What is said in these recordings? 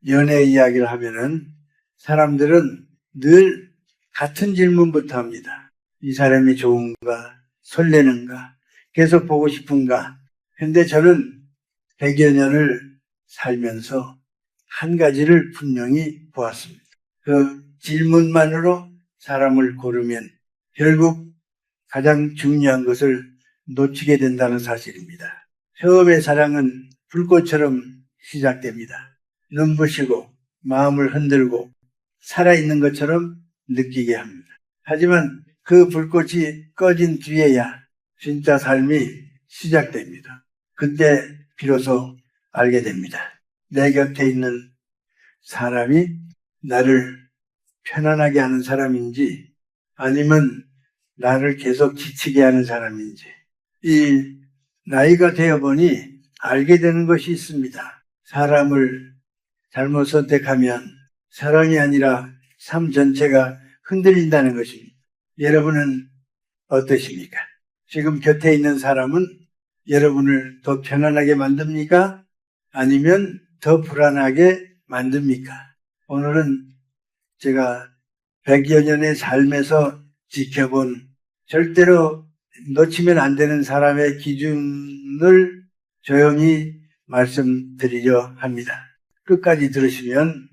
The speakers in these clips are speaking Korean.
연애 이야기를 하면은 사람들은 늘 같은 질문부터 합니다. 이 사람이 좋은가? 설레는가? 계속 보고 싶은가? 근데 저는 100여 년을 살면서 한 가지를 분명히 보았습니다. 그 질문만으로 사람을 고르면 결국 가장 중요한 것을 놓치게 된다는 사실입니다. 처음의 사랑은 불꽃처럼 시작됩니다. 눈부시고 마음을 흔들고 살아있는 것처럼 느끼게 합니다. 하지만 그 불꽃이 꺼진 뒤에야 진짜 삶이 시작됩니다. 그때 비로소 알게 됩니다. 내 곁에 있는 사람이 나를 편안하게 하는 사람인지 아니면 나를 계속 지치게 하는 사람인지. 이 나이가 되어 보니 알게 되는 것이 있습니다. 사람을 잘못 선택하면 사랑이 아니라 삶 전체가 흔들린다는 것입니다. 여러분은 어떠십니까? 지금 곁에 있는 사람은 여러분을 더 편안하게 만듭니까? 아니면 더 불안하게 만듭니까? 오늘은 제가 100여 년의 삶에서 지켜본 절대로 놓치면 안 되는 사람의 기준을 조용히 말씀드리려 합니다. 끝까지 들으시면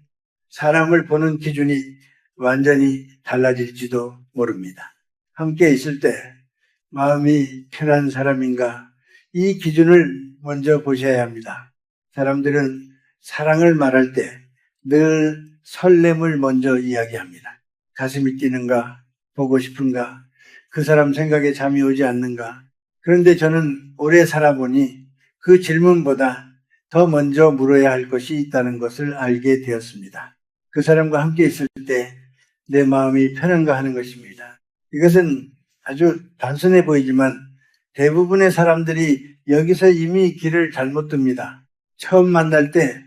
사람을 보는 기준이 완전히 달라질지도 모릅니다. 함께 있을 때 마음이 편한 사람인가? 이 기준을 먼저 보셔야 합니다. 사람들은 사랑을 말할 때 늘 설렘을 먼저 이야기합니다. 가슴이 뛰는가? 보고 싶은가? 그 사람 생각에 잠이 오지 않는가? 그런데 저는 오래 살아보니 그 질문보다 더 먼저 물어야 할 것이 있다는 것을 알게 되었습니다. 그 사람과 함께 있을 때 내 마음이 편한가 하는 것입니다. 이것은 아주 단순해 보이지만 대부분의 사람들이 여기서 이미 길을 잘못 듭니다. 처음 만날 때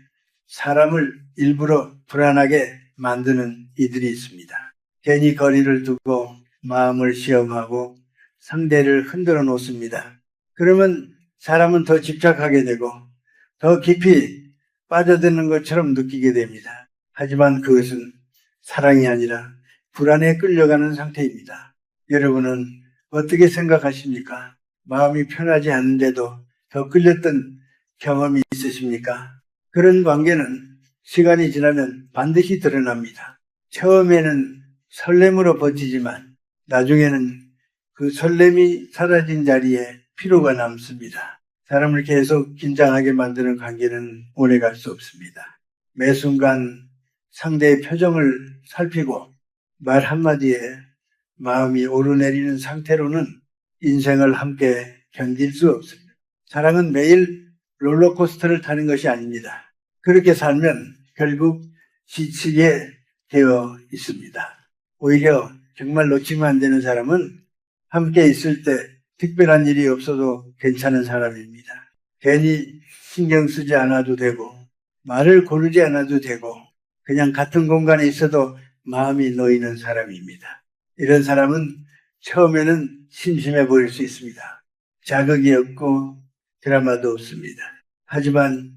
사람을 일부러 불안하게 만드는 이들이 있습니다. 괜히 거리를 두고 마음을 시험하고 상대를 흔들어 놓습니다. 그러면 사람은 더 집착하게 되고 더 깊이 빠져드는 것처럼 느끼게 됩니다. 하지만 그것은 사랑이 아니라 불안에 끌려가는 상태입니다. 여러분은 어떻게 생각하십니까? 마음이 편하지 않은데도 더 끌렸던 경험이 있으십니까? 그런 관계는 시간이 지나면 반드시 드러납니다. 처음에는 설렘으로 버티지만 나중에는 그 설렘이 사라진 자리에 피로가 남습니다. 사람을 계속 긴장하게 만드는 관계는 오래갈 수 없습니다. 매 순간 상대의 표정을 살피고 말 한마디에 마음이 오르내리는 상태로는 인생을 함께 견딜 수 없습니다. 사랑은 매일 롤러코스터를 타는 것이 아닙니다. 그렇게 살면 결국 지치게 되어 있습니다. 오히려 정말 놓치면 안 되는 사람은 함께 있을 때 특별한 일이 없어도 괜찮은 사람입니다. 괜히 신경 쓰지 않아도 되고 말을 고르지 않아도 되고 그냥 같은 공간에 있어도 마음이 놓이는 사람입니다. 이런 사람은 처음에는 심심해 보일 수 있습니다. 자극이 없고 드라마도 없습니다. 하지만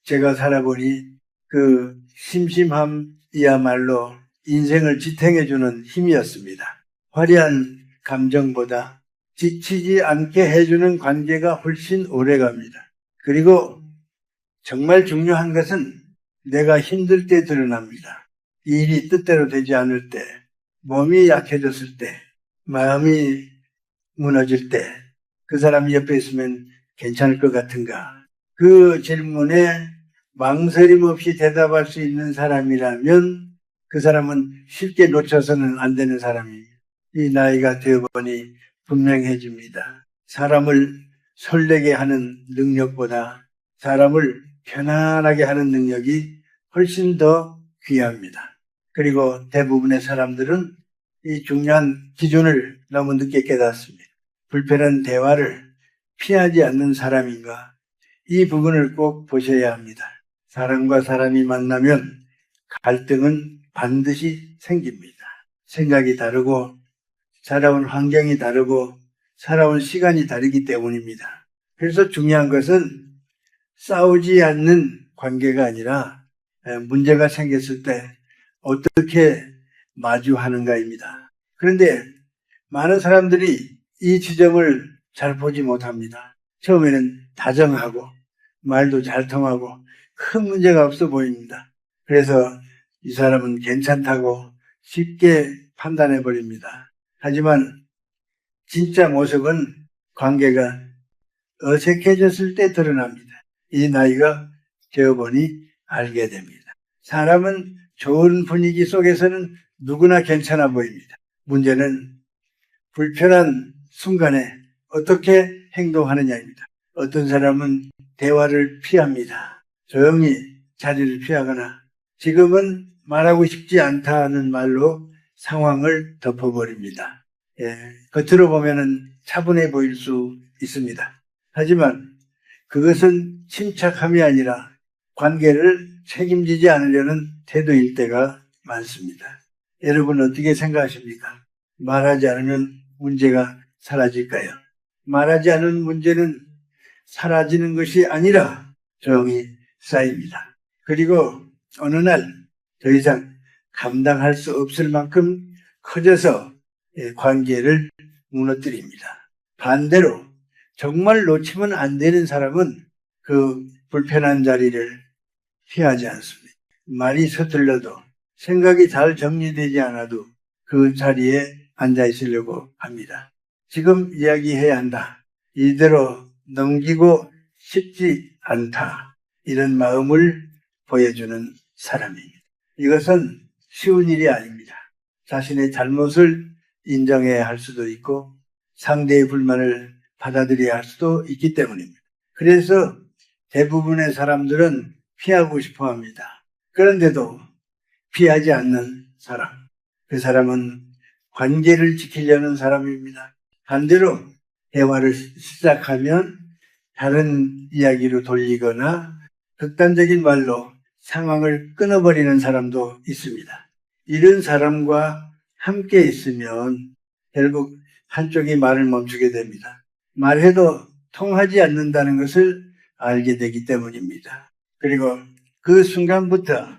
제가 살아보니 그 심심함이야말로 인생을 지탱해주는 힘이었습니다. 화려한 감정보다 지치지 않게 해주는 관계가 훨씬 오래갑니다. 그리고 정말 중요한 것은 내가 힘들 때 드러납니다. 일이 뜻대로 되지 않을 때, 몸이 약해졌을 때, 마음이 무너질 때, 그 사람이 옆에 있으면 괜찮을 것 같은가? 그 질문에 망설임 없이 대답할 수 있는 사람이라면 그 사람은 쉽게 놓쳐서는 안 되는 사람이에요. 이 나이가 되어보니 분명해집니다. 사람을 설레게 하는 능력보다 사람을 편안하게 하는 능력이 훨씬 더 귀합니다. 그리고 대부분의 사람들은 이 중요한 기준을 너무 늦게 깨닫습니다. 불편한 대화를 피하지 않는 사람인가? 이 부분을 꼭 보셔야 합니다. 사람과 사람이 만나면 갈등은 반드시 생깁니다. 생각이 다르고 살아온 환경이 다르고 살아온 시간이 다르기 때문입니다. 그래서 중요한 것은 싸우지 않는 관계가 아니라 문제가 생겼을 때 어떻게 마주하는가입니다. 그런데 많은 사람들이 이 지점을 잘 보지 못합니다. 처음에는 다정하고 말도 잘 통하고 큰 문제가 없어 보입니다. 그래서 이 사람은 괜찮다고 쉽게 판단해 버립니다. 하지만 진짜 모습은 관계가 어색해졌을 때 드러납니다. 이 나이가 되어보니 알게 됩니다. 사람은 좋은 분위기 속에서는 누구나 괜찮아 보입니다. 문제는 불편한 순간에 어떻게 행동하느냐입니다. 어떤 사람은 대화를 피합니다. 조용히 자리를 피하거나 지금은 말하고 싶지 않다는 말로 상황을 덮어버립니다. 겉으로 보면은 차분해 보일 수 있습니다. 하지만 그것은 침착함이 아니라 관계를 책임지지 않으려는 태도일 때가 많습니다. 여러분 어떻게 생각하십니까? 말하지 않으면 문제가 사라질까요? 말하지 않은 문제는 사라지는 것이 아니라 조용히 쌓입니다. 그리고 어느 날 더 이상 감당할 수 없을 만큼 커져서 관계를 무너뜨립니다. 반대로 정말 놓치면 안 되는 사람은 그 불편한 자리를 피하지 않습니다. 말이 서툴러도 생각이 잘 정리되지 않아도 그 자리에 앉아 있으려고 합니다. 지금 이야기해야 한다. 이대로 넘기고 싶지 않다. 이런 마음을 보여주는 사람입니다. 이것은 쉬운 일이 아닙니다. 자신의 잘못을 인정해야 할 수도 있고 상대의 불만을 받아들여야 할 수도 있기 때문입니다. 그래서 대부분의 사람들은 피하고 싶어 합니다. 그런데도 피하지 않는 사람, 그 사람은 관계를 지키려는 사람입니다. 반대로 대화를 시작하면 다른 이야기로 돌리거나 극단적인 말로 상황을 끊어버리는 사람도 있습니다. 이런 사람과 함께 있으면 결국 한쪽이 말을 멈추게 됩니다. 말해도 통하지 않는다는 것을 알게 되기 때문입니다. 그리고 그 순간부터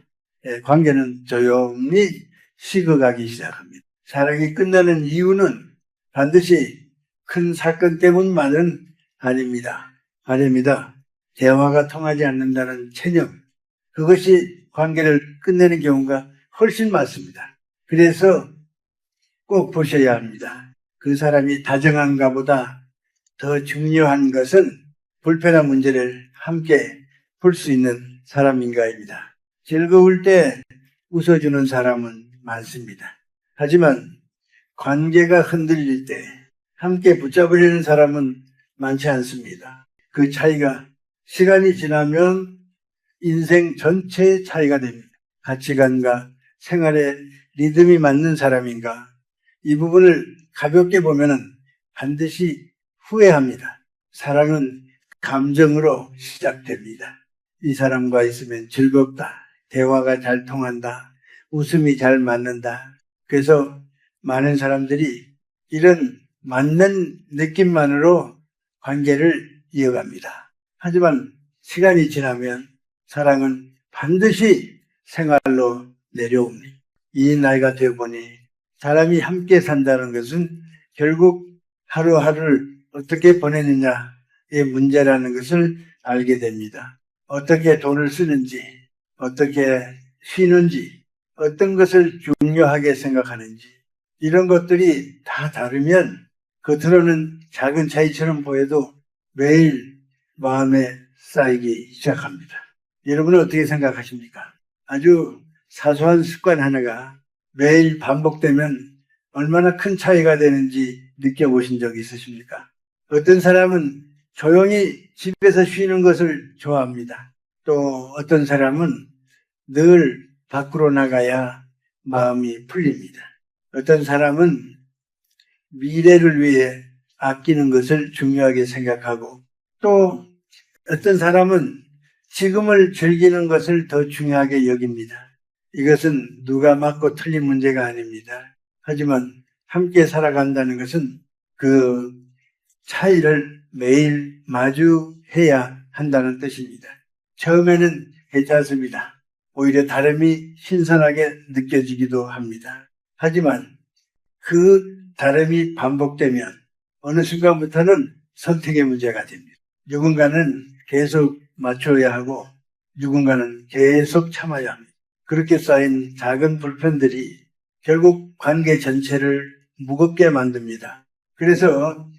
관계는 조용히 식어가기 시작합니다. 사랑이 끝나는 이유는 반드시 큰 사건 때문만은 아닙니다. 대화가 통하지 않는다는 체념, 그것이 관계를 끝내는 경우가 훨씬 많습니다. 그래서 꼭 보셔야 합니다. 그 사람이 다정한가 보다 더 중요한 것은 불편한 문제를 함께 풀 수 있는 사람인가입니다. 즐거울 때 웃어주는 사람은 많습니다. 하지만 관계가 흔들릴 때 함께 붙잡으려는 사람은 많지 않습니다. 그 차이가 시간이 지나면 인생 전체의 차이가 됩니다. 가치관과 생활의 리듬이 맞는 사람인가? 이 부분을 가볍게 보면은 반드시 후회합니다. 사랑은 감정으로 시작됩니다. 이 사람과 있으면 즐겁다. 대화가 잘 통한다. 웃음이 잘 맞는다. 그래서 많은 사람들이 이런 맞는 느낌만으로 관계를 이어갑니다. 하지만 시간이 지나면 사랑은 반드시 생활로 내려옵니다. 이 나이가 되어보니 사람이 함께 산다는 것은 결국 하루하루를 어떻게 보내느냐의 문제라는 것을 알게 됩니다. 어떻게 돈을 쓰는지, 어떻게 쉬는지, 어떤 것을 중요하게 생각하는지 이런 것들이 다 다르면 겉으로는 작은 차이처럼 보여도 매일 마음에 쌓이기 시작합니다. 여러분은 어떻게 생각하십니까? 아주 사소한 습관 하나가 매일 반복되면 얼마나 큰 차이가 되는지 느껴보신 적 있으십니까? 어떤 사람은 조용히 집에서 쉬는 것을 좋아합니다. 또 어떤 사람은 늘 밖으로 나가야 마음이 풀립니다. 어떤 사람은 미래를 위해 아끼는 것을 중요하게 생각하고 또 어떤 사람은 지금을 즐기는 것을 더 중요하게 여깁니다. 이것은 누가 맞고 틀린 문제가 아닙니다. 하지만 함께 살아간다는 것은 그 차이를 매일 마주해야 한다는 뜻입니다. 처음에는 괜찮습니다. 오히려 다름이 신선하게 느껴지기도 합니다. 하지만 그 다름이 반복되면 어느 순간부터는 선택의 문제가 됩니다. 누군가는 계속 맞춰야 하고 누군가는 계속 참아야 합니다. 그렇게 쌓인 작은 불편들이 결국 관계 전체를 무겁게 만듭니다. 그래서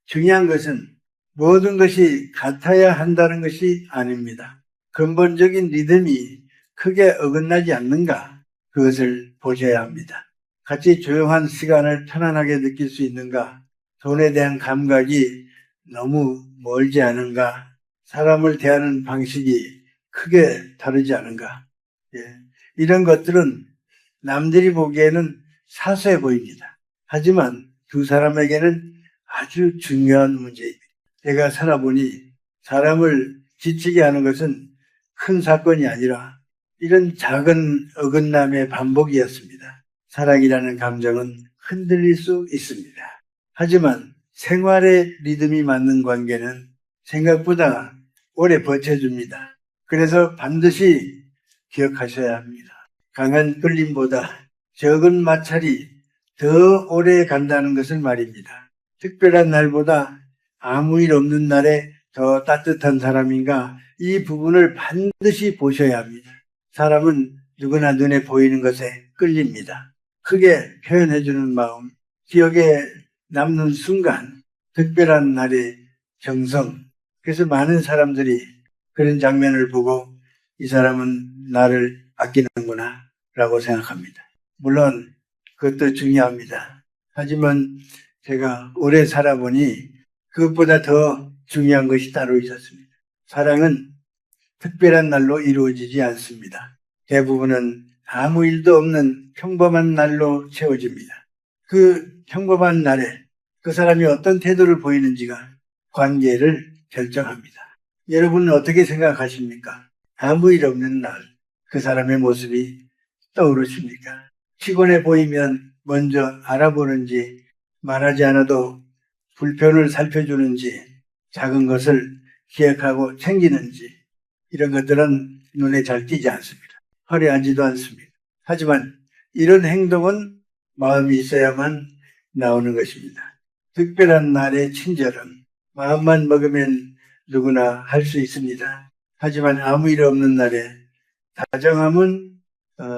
중요한 것은 모든 것이 같아야 한다는 것이 아닙니다. 근본적인 리듬이 크게 어긋나지 않는가, 그것을 보셔야 합니다. 같이 조용한 시간을 편안하게 느낄 수 있는가, 돈에 대한 감각이 너무 멀지 않은가, 사람을 대하는 방식이 크게 다르지 않은가. 예. 이런 것들은 남들이 보기에는 사소해 보입니다. 하지만 두 사람에게는 아주 중요한 문제입니다. 제가 살아보니 사람을 지치게 하는 것은 큰 사건이 아니라 이런 작은 어긋남의 반복이었습니다. 사랑이라는 감정은 흔들릴 수 있습니다. 하지만 생활의 리듬이 맞는 관계는 생각보다 오래 버텨줍니다. 그래서 반드시 기억하셔야 합니다. 강한 끌림보다 적은 마찰이 더 오래 간다는 것을 말입니다. 특별한 날보다 아무 일 없는 날에 더 따뜻한 사람인가, 이 부분을 반드시 보셔야 합니다. 사람은 누구나 눈에 보이는 것에 끌립니다. 크게 표현해주는 마음, 기억에 남는 순간, 특별한 날의 정성. 그래서 많은 사람들이 그런 장면을 보고 이 사람은 나를 아끼는구나 라고 생각합니다. 물론 그것도 중요합니다. 하지만 제가 오래 살아보니 그것보다 더 중요한 것이 따로 있었습니다. 사랑은 특별한 날로 이루어지지 않습니다. 대부분은 아무 일도 없는 평범한 날로 채워집니다. 그 평범한 날에 그 사람이 어떤 태도를 보이는지가 관계를 결정합니다. 여러분은 어떻게 생각하십니까? 아무 일 없는 날, 그 사람의 모습이 떠오르십니까? 피곤해 보이면 먼저 알아보는지, 말하지 않아도 불편을 살펴주는지, 작은 것을 기억하고 챙기는지, 이런 것들은 눈에 잘 띄지 않습니다. 화려하지도 않습니다. 하지만 이런 행동은 마음이 있어야만 나오는 것입니다. 특별한 날의 친절은 마음만 먹으면 누구나 할 수 있습니다. 하지만 아무 일 없는 날에 다정함은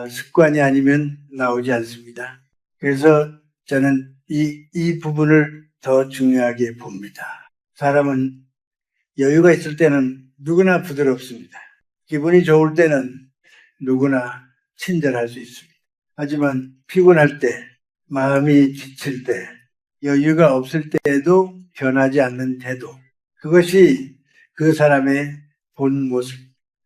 습관이 아니면 나오지 않습니다. 그래서 저는 이 부분을 더 중요하게 봅니다. 사람은 여유가 있을 때는 누구나 부드럽습니다. 기분이 좋을 때는 누구나 친절할 수 있습니다. 하지만 피곤할 때, 마음이 지칠 때, 여유가 없을 때에도 변하지 않는 태도, 그것이 그 사람의 본 모습.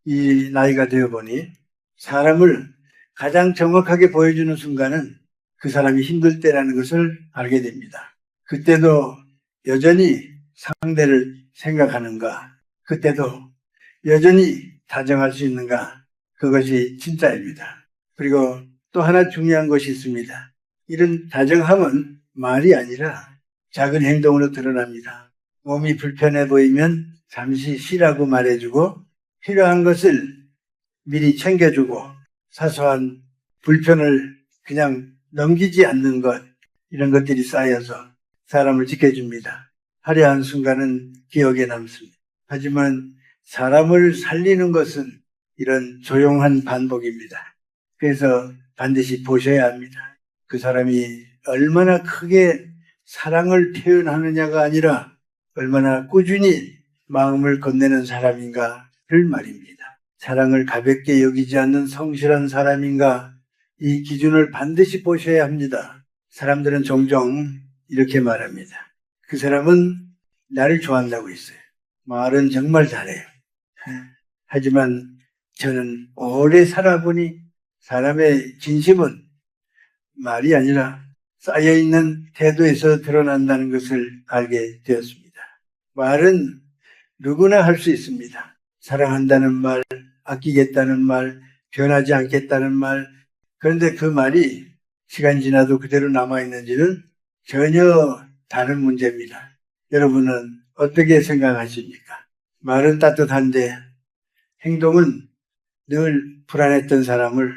이 나이가 되어보니 사람을 가장 정확하게 보여주는 순간은 그 사람이 힘들 때라는 것을 알게 됩니다. 그때도 여전히 상대를 생각하는가, 그때도 여전히 다정할 수 있는가, 그것이 진짜입니다. 그리고 또 하나 중요한 것이 있습니다. 이런 다정함은 말이 아니라 작은 행동으로 드러납니다. 몸이 불편해 보이면 잠시 쉬라고 말해주고, 필요한 것을 미리 챙겨주고, 사소한 불편을 그냥 넘기지 않는 것, 이런 것들이 쌓여서 사람을 지켜줍니다. 화려한 순간은 기억에 남습니다. 하지만 사람을 살리는 것은 이런 조용한 반복입니다. 그래서 반드시 보셔야 합니다. 그 사람이 얼마나 크게 사랑을 표현하느냐가 아니라 얼마나 꾸준히 마음을 건네는 사람인가를 말입니다. 사랑을 가볍게 여기지 않는 성실한 사람인가, 이 기준을 반드시 보셔야 합니다. 사람들은 종종 이렇게 말합니다. 그 사람은 나를 좋아한다고 했어요. 말은 정말 잘해요. 하지만 저는 오래 살아보니 사람의 진심은 말이 아니라 쌓여있는 태도에서 드러난다는 것을 알게 되었습니다. 말은 누구나 할 수 있습니다. 사랑한다는 말, 아끼겠다는 말, 변하지 않겠다는 말. 그런데 그 말이 시간이 지나도 그대로 남아있는지는 전혀 다른 문제입니다. 여러분은 어떻게 생각하십니까? 말은 따뜻한데 행동은 늘 불안했던 사람을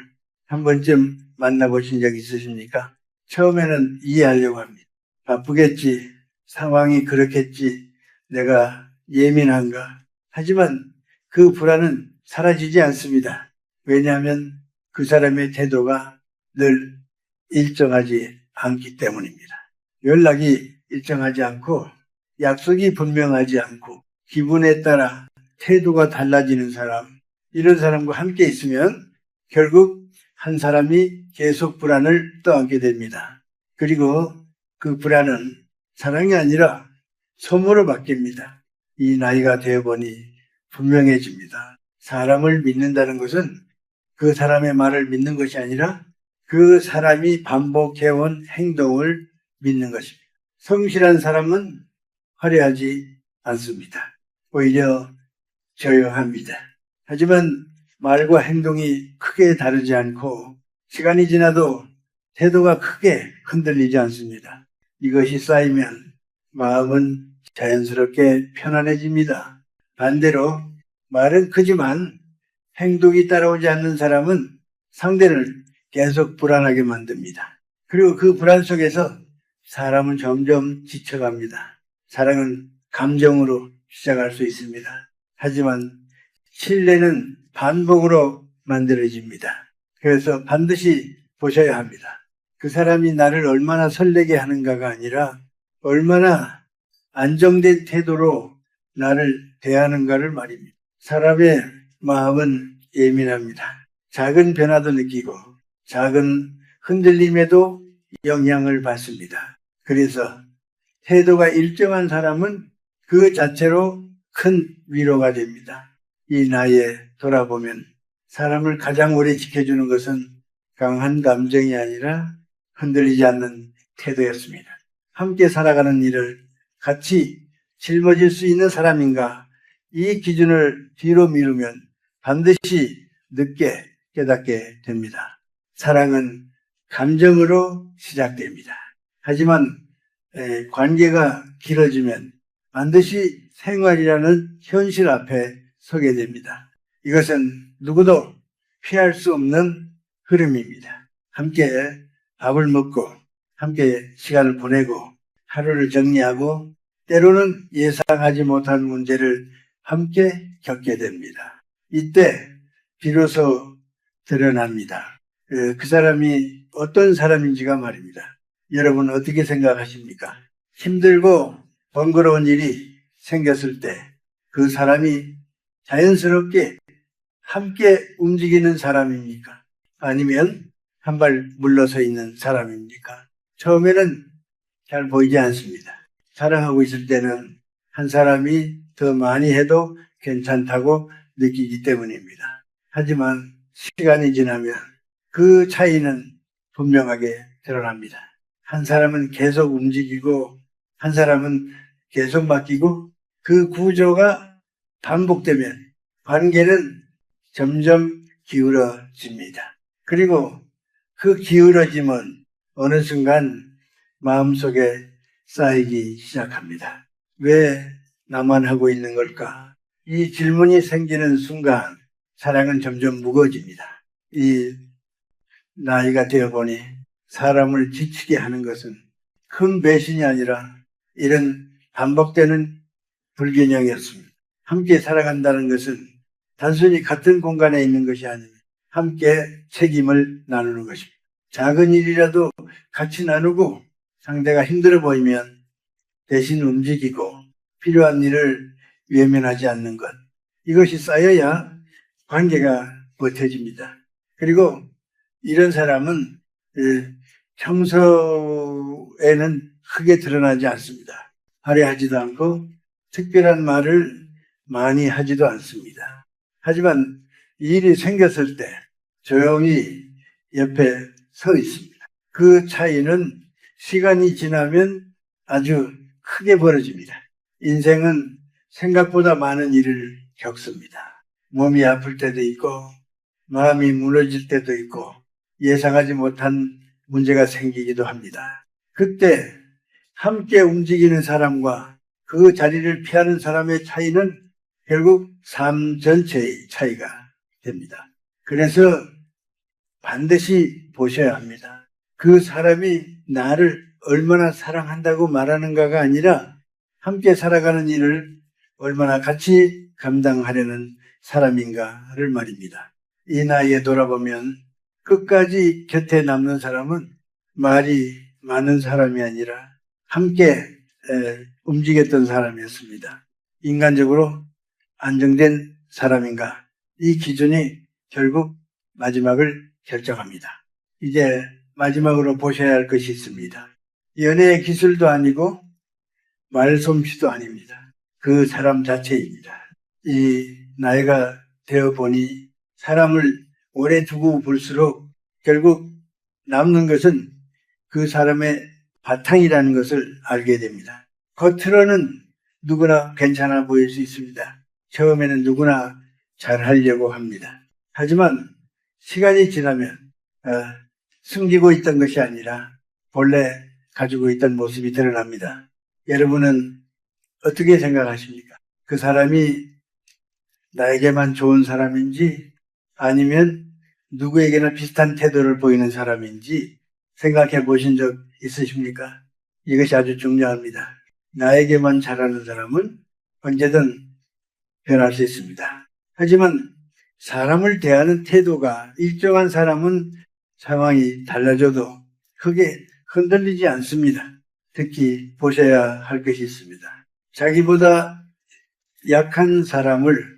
한 번쯤 만나보신 적 있으십니까? 처음에는 이해하려고 합니다. 바쁘겠지, 상황이 그렇겠지, 내가 예민한가. 하지만 그 불안은 사라지지 않습니다. 왜냐하면 그 사람의 태도가 늘 일정하지 않기 때문입니다. 연락이 일정하지 않고 약속이 분명하지 않고 기분에 따라 태도가 달라지는 사람, 이런 사람과 함께 있으면 결국 한 사람이 계속 불안을 떠안게 됩니다. 그리고 그 불안은 사랑이 아니라 소모로 바뀝니다. 이 나이가 되어보니 분명해집니다. 사람을 믿는다는 것은 그 사람의 말을 믿는 것이 아니라 그 사람이 반복해온 행동을 믿는 것입니다. 성실한 사람은 화려하지 않습니다. 오히려 조용합니다. 하지만 말과 행동이 크게 다르지 않고 시간이 지나도 태도가 크게 흔들리지 않습니다. 이것이 쌓이면 마음은 자연스럽게 편안해집니다. 반대로 말은 크지만 행동이 따라오지 않는 사람은 상대를 계속 불안하게 만듭니다. 그리고 그 불안 속에서 사람은 점점 지쳐갑니다. 사랑은 감정으로 시작할 수 있습니다. 하지만 신뢰는 반복으로 만들어집니다. 그래서 반드시 보셔야 합니다. 그 사람이 나를 얼마나 설레게 하는가가 아니라 얼마나 안정된 태도로 나를 대하는가를 말입니다. 사람의 마음은 예민합니다. 작은 변화도 느끼고 작은 흔들림에도 영향을 받습니다. 그래서 태도가 일정한 사람은 그 자체로 큰 위로가 됩니다. 이 나이에 돌아보면 사람을 가장 오래 지켜주는 것은 강한 감정이 아니라 흔들리지 않는 태도였습니다. 함께 살아가는 일을 같이 짊어질 수 있는 사람인가, 이 기준을 뒤로 미루면 반드시 늦게 깨닫게 됩니다. 사랑은 감정으로 시작됩니다. 하지만 관계가 길어지면 반드시 생활이라는 현실 앞에 서게 됩니다. 이것은 누구도 피할 수 없는 흐름입니다. 함께 밥을 먹고 함께 시간을 보내고 하루를 정리하고 때로는 예상하지 못한 문제를 함께 겪게 됩니다. 이때 비로소 드러납니다. 그 사람이 어떤 사람인지가 말입니다. 여러분 어떻게 생각하십니까? 힘들고 번거로운 일이 생겼을 때 그 사람이 자연스럽게 함께 움직이는 사람입니까? 아니면 한 발 물러서 있는 사람입니까? 처음에는 잘 보이지 않습니다. 사랑하고 있을 때는 한 사람이 더 많이 해도 괜찮다고 느끼기 때문입니다. 하지만 시간이 지나면 그 차이는 분명하게 드러납니다. 한 사람은 계속 움직이고 한 사람은 계속 맡기고 그 구조가 반복되면 관계는 점점 기울어집니다. 그리고 그 기울어짐은 어느 순간 마음속에 쌓이기 시작합니다. 왜 나만 하고 있는 걸까? 이 질문이 생기는 순간 사랑은 점점 무거워집니다. 이 나이가 되어보니 사람을 지치게 하는 것은 큰 배신이 아니라 이런 반복되는 불균형이었습니다. 함께 살아간다는 것은 단순히 같은 공간에 있는 것이 아닙니다. 함께 책임을 나누는 것입니다. 작은 일이라도 같이 나누고 상대가 힘들어 보이면 대신 움직이고 필요한 일을 외면하지 않는 것. 이것이 쌓여야 관계가 버텨집니다. 그리고 이런 사람은 평소에는 크게 드러나지 않습니다. 화려하지도 않고 특별한 말을 많이 하지도 않습니다. 하지만 일이 생겼을 때 조용히 옆에 서 있습니다. 그 차이는 시간이 지나면 아주 크게 벌어집니다. 인생은 생각보다 많은 일을 겪습니다. 몸이 아플 때도 있고 마음이 무너질 때도 있고 예상하지 못한 문제가 생기기도 합니다. 그때 함께 움직이는 사람과 그 자리를 피하는 사람의 차이는 결국 삶 전체의 차이가 됩니다. 그래서 반드시 보셔야 합니다. 그 사람이 나를 얼마나 사랑한다고 말하는가가 아니라 함께 살아가는 일을 얼마나 같이 감당하려는 사람인가를 말입니다. 이 나이에 돌아보면 끝까지 곁에 남는 사람은 말이 많은 사람이 아니라 함께 움직였던 사람이었습니다. 인간적으로 안정된 사람인가? 이 기준이 결국 마지막을 결정합니다. 이제 마지막으로 보셔야 할 것이 있습니다. 연애의 기술도 아니고 말솜씨도 아닙니다. 그 사람 자체입니다. 이 나이가 되어 보니 사람을 오래 두고 볼수록 결국 남는 것은 그 사람의 바탕이라는 것을 알게 됩니다. 겉으로는 누구나 괜찮아 보일 수 있습니다. 처음에는 누구나 잘하려고 합니다. 하지만 시간이 지나면 숨기고 있던 것이 아니라 본래 가지고 있던 모습이 드러납니다. 여러분은 어떻게 생각하십니까? 그 사람이 나에게만 좋은 사람인지 아니면 누구에게나 비슷한 태도를 보이는 사람인지 생각해 보신 적 있으십니까? 이것이 아주 중요합니다. 나에게만 잘하는 사람은 언제든 변할 수 있습니다. 하지만 사람을 대하는 태도가 일정한 사람은 상황이 달라져도 크게 흔들리지 않습니다. 특히 보셔야 할 것이 있습니다. 자기보다 약한 사람을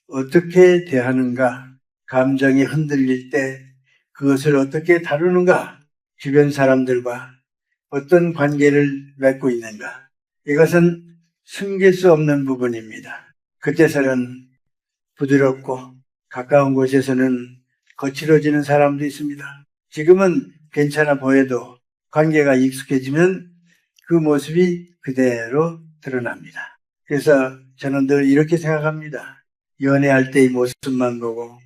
어떻게 대하는가, 감정이 흔들릴 때 그것을 어떻게 다루는가, 주변 사람들과 어떤 관계를 맺고 있는가, 이것은 숨길 수 없는 부분입니다. 그때서는 부드럽고 가까운 곳에서는 거칠어지는 사람도 있습니다. 지금은 괜찮아 보여도 관계가 익숙해지면 그 모습이 그대로 드러납니다. 그래서 저는 늘 이렇게 생각합니다. 연애할 때의 모습만 보고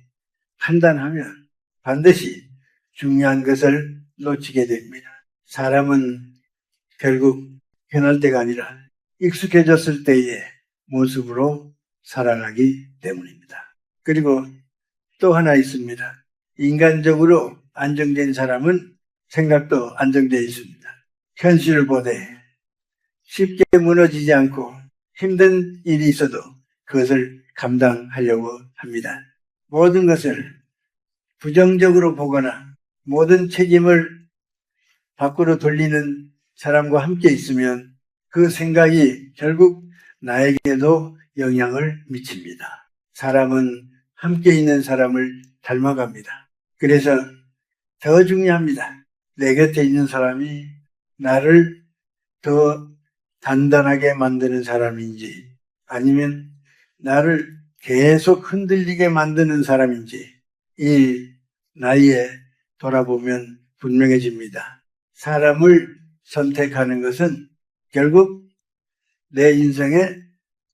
판단하면 반드시 중요한 것을 놓치게 됩니다. 사람은 결국 변할 때가 아니라 익숙해졌을 때의 모습으로 살아가기 때문입니다. 그리고 또 하나 있습니다. 인간적으로 안정된 사람은 생각도 안정되어 있습니다. 현실을 보되 쉽게 무너지지 않고 힘든 일이 있어도 그것을 감당하려고 합니다. 모든 것을 부정적으로 보거나 모든 책임을 밖으로 돌리는 사람과 함께 있으면 그 생각이 결국 나에게도 영향을 미칩니다. 사람은 함께 있는 사람을 닮아갑니다. 그래서 더 중요합니다. 내 곁에 있는 사람이 나를 더 단단하게 만드는 사람인지 아니면 나를 계속 흔들리게 만드는 사람인지 이 나이에 돌아보면 분명해집니다. 사람을 선택하는 것은 결국 내 인생의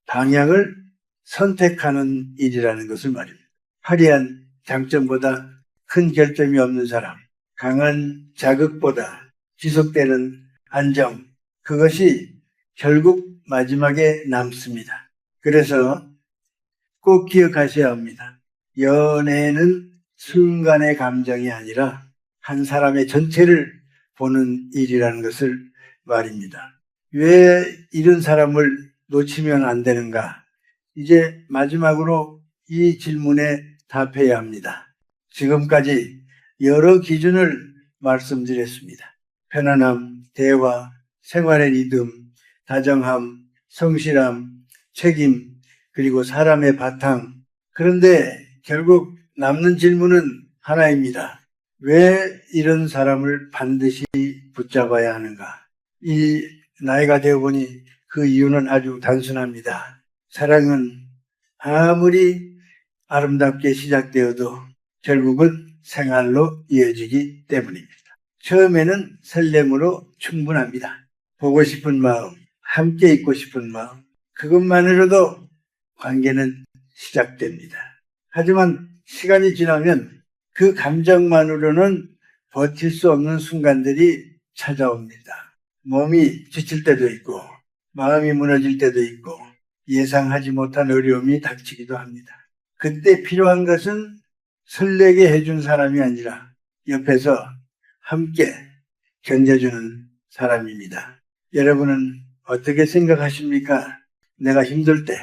방향을 선택하는 일이라는 것을 말입니다. 화려한 장점보다 큰 결점이 없는 사람, 강한 자극보다 지속되는 안정, 그것이 결국 마지막에 남습니다. 그래서 꼭 기억하셔야 합니다. 연애는 순간의 감정이 아니라 한 사람의 전체를 보는 일이라는 것을 말입니다. 왜 이런 사람을 놓치면 안 되는가? 이제 마지막으로 이 질문에 답해야 합니다. 지금까지 여러 기준을 말씀드렸습니다. 편안함, 대화, 생활의 리듬, 다정함, 성실함, 책임, 그리고 사람의 바탕. 그런데 결국 남는 질문은 하나입니다. 왜 이런 사람을 반드시 붙잡아야 하는가? 이 나이가 되어 보니 그 이유는 아주 단순합니다. 사랑은 아무리 아름답게 시작되어도 결국은 생활로 이어지기 때문입니다. 처음에는 설렘으로 충분합니다. 보고 싶은 마음, 함께 있고 싶은 마음, 그것만으로도 관계는 시작됩니다. 하지만 시간이 지나면 그 감정만으로는 버틸 수 없는 순간들이 찾아옵니다. 몸이 지칠 때도 있고 마음이 무너질 때도 있고 예상하지 못한 어려움이 닥치기도 합니다. 그때 필요한 것은 설레게 해준 사람이 아니라 옆에서 함께 견뎌주는 사람입니다. 여러분은 어떻게 생각하십니까? 내가 힘들 때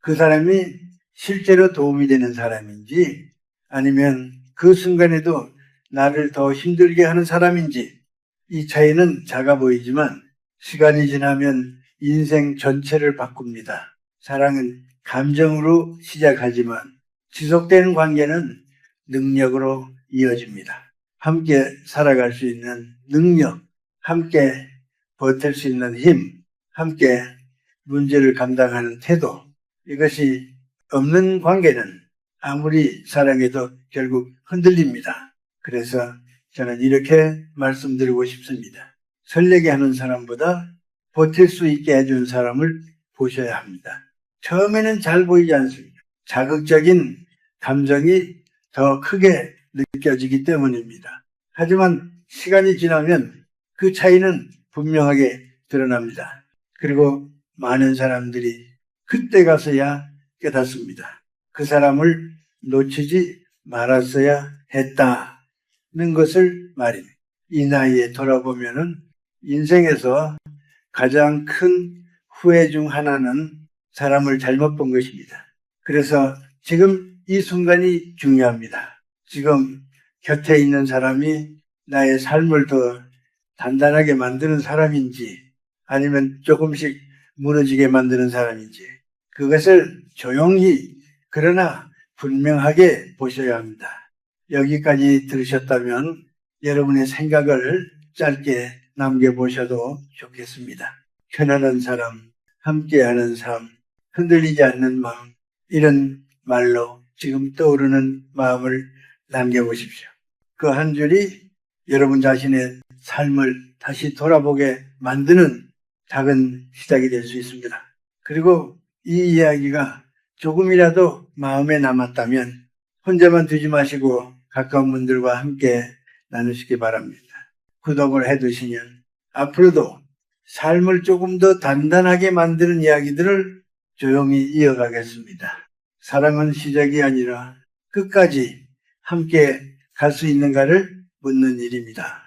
그 사람이 실제로 도움이 되는 사람인지 아니면 그 순간에도 나를 더 힘들게 하는 사람인지 이 차이는 작아 보이지만 시간이 지나면 인생 전체를 바꿉니다. 사랑은 감정으로 시작하지만 지속되는 관계는 능력으로 이어집니다. 함께 살아갈 수 있는 능력, 함께 버틸 수 있는 힘, 함께 문제를 감당하는 태도, 이것이 없는 관계는 아무리 사랑해도 결국 흔들립니다. 그래서 저는 이렇게 말씀드리고 싶습니다. 설레게 하는 사람보다 버틸 수 있게 해준 사람을 보셔야 합니다. 처음에는 잘 보이지 않습니다. 자극적인 감정이 더 크게 느껴지기 때문입니다. 하지만 시간이 지나면 그 차이는 분명하게 드러납니다. 그리고 많은 사람들이 그때 가서야 깨닫습니다. 그 사람을 놓치지 말았어야 했다는 것을 말입니다. 이 나이에 돌아보면은 인생에서 가장 큰 후회 중 하나는 사람을 잘못 본 것입니다. 그래서 지금 이 순간이 중요합니다. 지금 곁에 있는 사람이 나의 삶을 더 단단하게 만드는 사람인지 아니면 조금씩 무너지게 만드는 사람인지 그것을 조용히 그러나 분명하게 보셔야 합니다. 여기까지 들으셨다면 여러분의 생각을 짧게 남겨보셔도 좋겠습니다. 편안한 사람, 함께하는 삶, 흔들리지 않는 마음, 이런 말로 지금 떠오르는 마음을 남겨보십시오. 그 한 줄이 여러분 자신의 삶을 다시 돌아보게 만드는 작은 시작이 될 수 있습니다. 그리고 이 이야기가 조금이라도 마음에 남았다면 혼자만 두지 마시고 가까운 분들과 함께 나누시기 바랍니다. 구독을 해두시면 앞으로도 삶을 조금 더 단단하게 만드는 이야기들을 조용히 이어가겠습니다. 사랑은 시작이 아니라 끝까지 함께 갈 수 있는가를 묻는 일입니다.